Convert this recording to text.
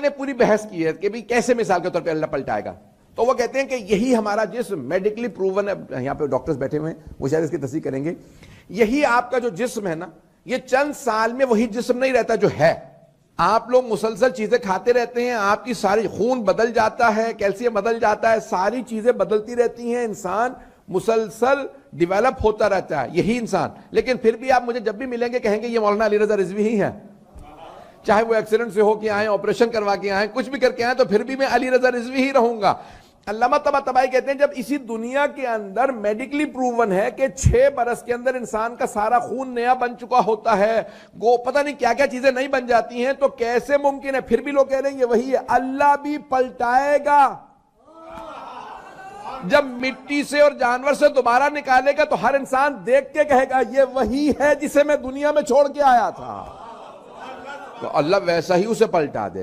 نے پوری بحث کی ہے کہ بھی کیسے مثال کے طور پہ اللہ پلٹائے گا. تو وہ کہتے ہیں کہ یہی ہمارا جسم میڈیکلی پروون ہے, یہاں پہ ڈاکٹرز بیٹھے ہوئے ہیں, وہ شاید اس کی تصدیق کریں گے. یہی آپ کا جو جسم ہے نا, یہ چند سال میں وہی جسم نہیں رہتا جو ہے. آپ لوگ مسلسل چیزیں کھاتے رہتے ہیں, آپ کی ساری خون بدل جاتا ہے, کیلشیم بدل جاتا ہے, ساری چیزیں بدلتی رہتی ہیں, انسان مسلسل ڈیولپ ہوتا رہتا ہے, یہی انسان. لیکن پھر بھی آپ مجھے جب بھی ملیں گے کہیں گے یہ مولانا علی رضا رضوی ہی ہیں, چاہے وہ ایکسیڈنٹ سے ہو کے آئیں, آپریشن کروا کے آئیں, کچھ بھی کر کے آئیں, تو پھر بھی میں علی رضا رضوی ہی رہوں گا. علامہ طباطبائی کہتے ہیں جب اسی دنیا کے اندر میڈیکلی پروون ہے کہ 6 برس کے اندر انسان کا سارا خون نیا بن چکا ہوتا ہے, وہ پتہ نہیں کیا کیا چیزیں نہیں بن جاتی ہیں, تو کیسے ممکن ہے پھر بھی لوگ کہہ رہے ہیں یہ وہی ہے. اللہ بھی پلٹائے گا, جب مٹی سے اور جانور سے دوبارہ نکالے گا تو ہر انسان دیکھ کے کہے گا یہ وہی ہے جسے میں دنیا میں چھوڑ کے آیا تھا, تو اللہ ویسا ہی اسے پلٹا دے گا.